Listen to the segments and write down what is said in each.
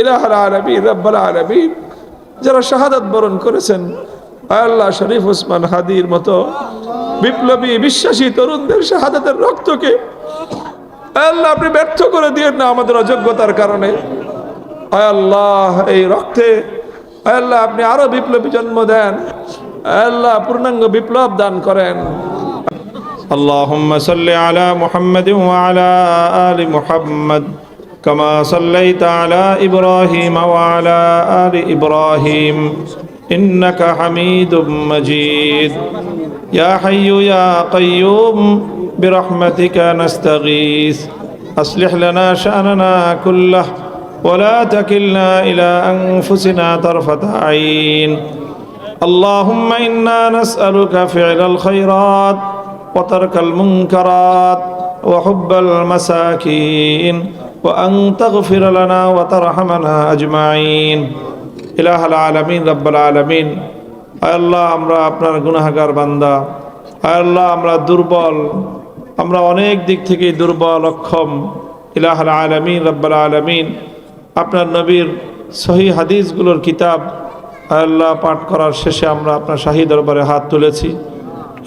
ইলাহুল আলামিন রব্বুল আলামিন যারা শাহাদাত বরণ করেছেন, আল্লাহ শরীফ ওসমান হাদির মতো বিপ্লবী বিশ্বাসী তরুণদের শাহাদাতের রক্তকে আল্লাহ আপনি ব্যর্থ করে দিয়েন না আমাদের অযোগ্যতার কারণে। আল্লাহ এই রক্তে আল্লাহ আপনি আরো বিপ্লবী জন্ম দেন, আল্লাহ পূর্ণাঙ্গ বিপ্লব দান করেন। আল্লাহুম্মা সাল্লি আলা মুহাম্মাদিন ওয়া আলা আলি মুহাম্মাদ কামা সাল্লাইতা আলা ইব্রাহিম ওয়া আলা আলি ইব্রাহিম ইন্নাকা হামিদুম মাজিদ। ইয়া হাইয়্যু ইয়া কাইয়্যুম বিরহমাতিকা নাস্তাগীস আসলিহ লানা শা'নানা কুল্লাহ ولا تكلنا إلى أنفسنا طرفة عين. اللهم إنا نسألك فعل الخيرات وترك المنكرات وحب المساكين وأن تغفر لنا وترحمنا أجمعين. إله العالمين رب العالمين আল্লাহ আমরা আপনার গুনাহগার বান্দা, আল্লাহ আমরা দুর্বল, আমরা অনেক দিক থেকে দুর্বল অক্ষম। ইলাহুল আলামিন রব্বুল আলামিন আপনার নবীর সহি হাদিসগুলোর কিতাব আল্লাহ পাঠ করার শেষে আমরা আপনার শাহী দরবারে হাত তুলেছি।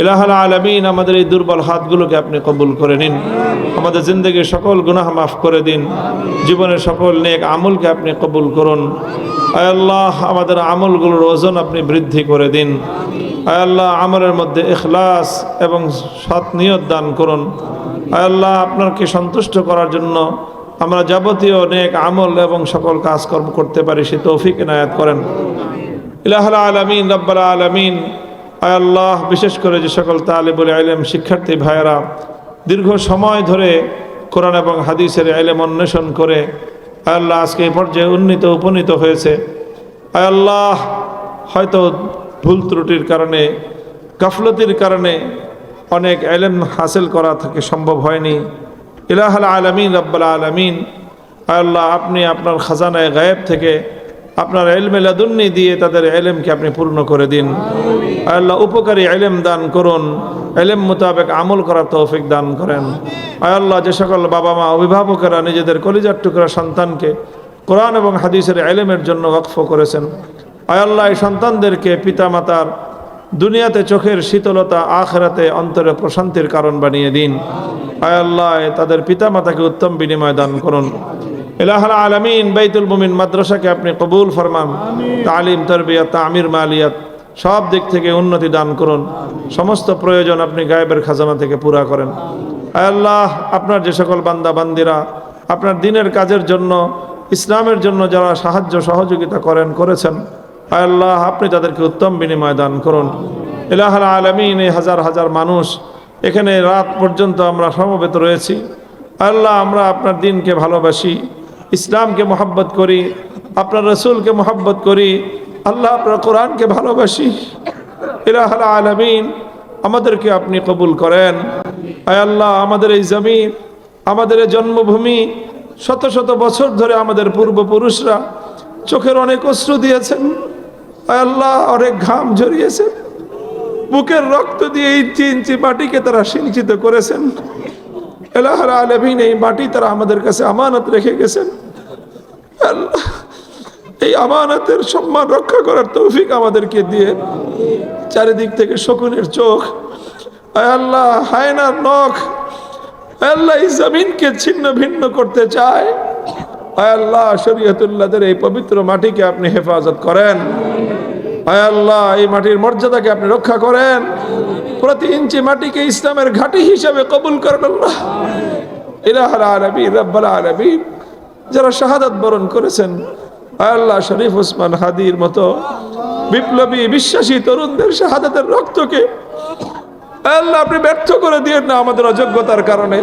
ইলাহুল আলামিন আমাদের এই দুর্বল হাতগুলোকে আপনি কবুল করে নিন, আমাদের জিন্দগির সকল গুনাহ মাফ করে দিন, জীবনের সকল নেক আমলকে আপনি কবুল করুন। আয় আল্লাহ আমাদের আমলগুলোর ওজন আপনি বৃদ্ধি করে দিন। আয় আল্লাহ আমলের মধ্যে ইখলাস এবং সৎ নিয়ত দান করুন। আয় আল্লাহ আপনাকে সন্তুষ্ট করার জন্য আমরা যাবতীয় নেক আমল এবং সকল কাজকর্ম করতে পারি সে তৌফিক ইনায়াত করেন। ইলাহুল আলামিন রব্বুল আলামিন আয় আল্লাহ বিশেষ করে যে সকল তালিবুল ইলম শিক্ষার্থী ভাইয়েরা দীর্ঘ সময় ধরে কোরআন এবং হাদিসের ইলম অন্বেষণ করে আয় আল্লাহ আজকে এই পর্যায়ে উপনীত হয়েছে, আয় আল্লাহ হয়তো ভুল ত্রুটির কারণে গাফলতির কারণে অনেক ইলম হাসিল করা থেকে সম্ভব হয়নি। ইলাহুল আলামিন রব্বুল আলামিন আয় আল্লাহ আপনি আপনার খাজানায়ে গায়েব থেকে আপনার ইলমে লাদুন্নি দিয়ে তাদের ইলমকে আপনি পূর্ণ করে দিন। আয় আল্লাহ উপকারী ইলম দান করুন, ইলম মোতাবেক আমল করার তৌফিক দান করেন। আয় আল্লাহ যে সকল বাবা মা অভিভাবকেরা নিজেদের কলিজার টুকরা সন্তানকে কোরআন এবং হাদিসের ইলমের জন্য ওয়াকফ করেছেন, আয় আল্লাহ এই সন্তানদেরকে পিতামাতার দুনিয়াতে চোখের শীতলতা, আখিরাতে অন্তরে প্রশান্তির কারণ বানিয়ে দিন। আয় আল্লাহ তাদের পিতামাতাকে উত্তম বিনিময় দান করুন। ইলাহুল আলামিন বাইতুল মুমিন মাদ্রাসাকে আপনি কবুল ফরমান, তালিম তারবিয়াত তামির মালিয়াত সব দিক থেকে উন্নতি দান করুন। সমস্ত প্রয়োজন আপনি গায়েবের খাজানা থেকে পুরা করেন। আয় আল্লাহ আপনার যে সকল বান্দা বান্দিরা আপনার দ্বীনের কাজের জন্য, ইসলামের জন্য যারা সাহায্য সহযোগিতা করেছেন, আয় আল্লাহ আপনি তাদেরকে উত্তম বিনিময় দান করুন। ইলাহুল আলামিন এই হাজার হাজার মানুষ এখানে রাত পর্যন্ত আমরা সমবেত রয়েছি, আল্লাহ আমরা আপনার দ্বীনকে ভালোবাসি, ইসলামকে মহব্বত করি, আপনার রসুলকে মহব্বত করি, আল্লাহ আপনার কোরআনকে ভালোবাসি। ইলাহুল আলামিন আমাদেরকে আপনি কবুল করেন। আয় আল্লাহ আমাদের এই জমিন, আমাদের এই জন্মভূমি শত শত বছর ধরে আমাদের পূর্বপুরুষরা চোখের অনেক অশ্রু দিয়েছেন, আয় আল্লাহ অনেক ঘাম ঝরিয়েছেন, বুকের রক্ত দিয়ে ইঞ্চি ইঞ্চি মাটিকে তারা সিঞ্চিত করেছেন। ইলাহুল আলামিন এই মাটি তারা আমাদের কাছে আমানত রেখে গেছেন। আল্লাহ এই আমানতের সম্মান রক্ষা করার তৌফিক আমাদেরকে দিয়ে, চারিদিক থেকে শকুনের চোখ, আয় আল্লাহ হায়নার নখ, আয় আল্লাহ এই জমিনকে ছিন্ন ভিন্ন করতে চায়, আয় আল্লাহ শরীয়তুল্লাহদের এই পবিত্র মাটিকে আপনি হেফাজত করেন। আয় আল্লাহ এই মাটির মর্যাদাকে আপনি রক্ষা করেন, প্রতি ইঞ্চি মাটিকে ইসলামের ঘাঁটি হিসাবে কবুল করেন। আল্লাহ ইলাহুল আলামিন রব্বুল আলামিন যারা শাহাদাত বরণ করেছেন, আয় আল্লাহ শরীফ ওসমান হাদির মতো বিপ্লবী বিশ্বাসী তরুণদের শাহাদাতের রক্তকে আয় আল্লাহ আপনি ব্যর্থ করে দিয়েন না আমাদের অযোগ্যতার কারণে।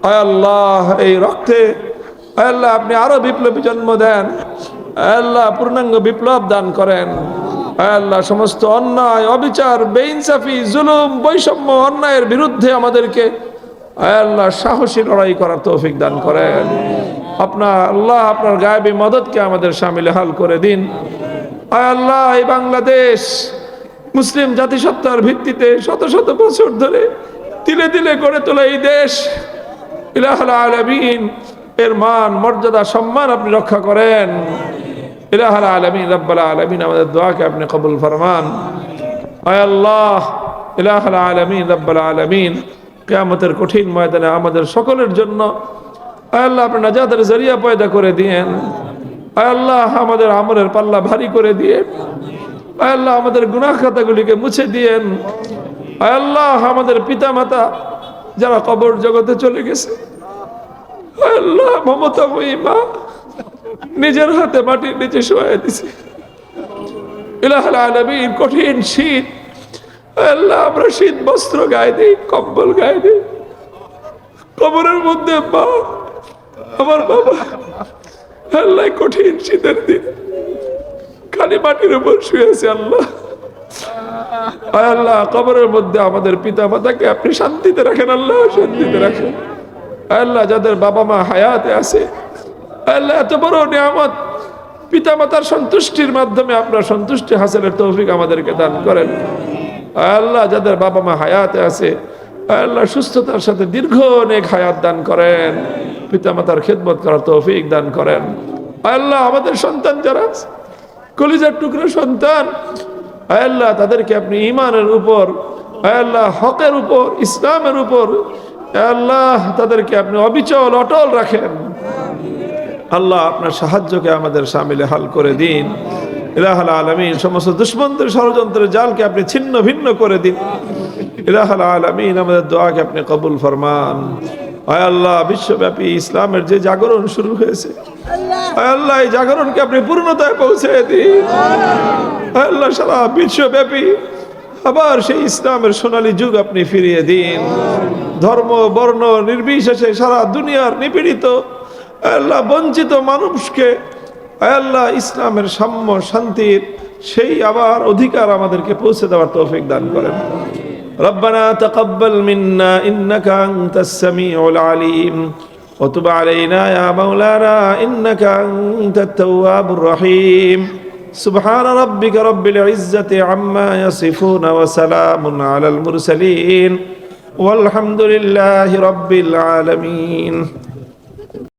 আয় আল্লাহ এই রক্তে আয় আল্লাহ আপনি আরো বিপ্লবী জন্ম দেন, আয় আল্লাহ পূর্ণাঙ্গ বিপ্লব দান করেন। আয় আল্লাহ সমস্ত অন্যায়, অবিচার, বেইনসাফি, জুলুম, বৈষম্য, অন্যায়ের বিরুদ্ধে আমাদেরকে আয় আল্লাহ সাহসী লড়াই করার তৌফিক দান করেন। আপনার গায়েবী মদতকে আমাদের শামিল হাল করে দিন। আয় আল্লাহ এই বাংলাদেশ মুসলিম জাতিসত্তার ভিত্তিতে শত শত বছর ধরে তিলে তিলে গড়ে তোলা এই দেশ, ইলাহুল আলামিন এর মান মর্যাদা সম্মান আপনি রক্ষা করেন। ইলাহুল আলামিন রব্বুল আলামিন আমাদের দোয়াকে আপনি কবুল ফরমান। আয় আল্লাহ ইলাহুল আলামিন রব্বুল আলামিন কিয়ামতের কঠিন ময়দানে আমাদের সকলের জন্য আয় আল্লাহ আপনি নাজাতের জরিয়া পয়দা করে দিয়েন। আয় আল্লাহ আমাদের আমলের পাল্লা ভারী করে দিয়েন। আয় আল্লাহ আমাদের গুনাহ খাতাগুলিকে মুছে দিয়েন। আয় আল্লাহ আমাদের পিতা মাতা যারা কবর জগতে চলে গেছে, আয় আল্লাহ মমতাময়ী মা নিজের হাতে মাটির নিচে শোয়া দিছে। ইলাহুল আলামিন কঠিন শীত, আয় আল্লাহ আমরা শীত বস্ত্র গায়ে দিই, কম্বল গায়ে দিই। কবরের মধ্যে মা আমার বাবা আল্লাহ কঠিন শীতের দিন খালি মাটির উপর শুয়ে আছে। আল্লাহ আয় আল্লাহ কবরের মধ্যে আমাদের পিতা মাতাকে আপনি শান্তিতে রাখেন। আল্লাহ শান্তিতে রাখেন। আয় আল্লাহ যাদের বাবা মা হায়াতে আছে, আয় আল্লাহ এত বড় নিয়ামত পিতা মাতার সন্তুষ্টির মাধ্যমে আপনার সন্তুষ্টি হাসিলের তৌফিক আমাদেরকে দান করেন। আয় আল্লাহ যাদের বাবা মা হায়াতে আছে, আয় আল্লাহ সুস্থতার সাথে দীর্ঘ অনেক হায়াত দান করেন, পিতা মাতার খেদমত করার তৌফিক দান করেন। আয় আল্লাহ আমাদের সন্তান যারা কলিজার টুকরো সন্তান, আয় আল্লাহ তাদেরকে আপনি ঈমানের উপর, আয় আল্লাহ হকের উপর, ইসলামের উপর আয় আল্লাহ তাদেরকে আপনি অবিচল অটল রাখেন। আল্লাহ আপনার সাহায্যকে আমাদের শামিলে হাল করে দিন। ইলাহুল আলামিন সমস্ত দুশমনদের ষড়যন্ত্রের জালকে আপনি ছিন্ন ভিন্ন করে দিন। ইলাহুল আলামিন আমাদের দোয়াকে আপনি কবুল ফরমান। আয় আল্লাহ বিশ্বব্যাপী ইসলামের যে জাগরণ শুরু হয়েছে, আয় আল্লাহ এই জাগরণকে আপনি পূর্ণতায় পৌঁছে দিন। আয় আল্লাহ সারা বিশ্বব্যাপী আবার সেই ইসলামের সোনালী যুগ আপনি ফিরিয়ে দিন। ধর্ম বর্ণ নির্বিশেষে সারা দুনিয়ার নিপীড়িত আল্লাহ বঞ্চিত মানুষকে আয় আল্লাহ ইসলামের সাম্য শান্তির সেই আবার অধিকার আমাদেরকে পৌঁছে দেওয়ার তৌফিক দান করেন। ربنا تقبل منا إنك أنت السميع العليم وتب علينا يا مولانا إنك أنت التواب الرحيم سبحان ربك رب العزة عما يصفون وسلام على المرسلين والحمد لله رب العالمين.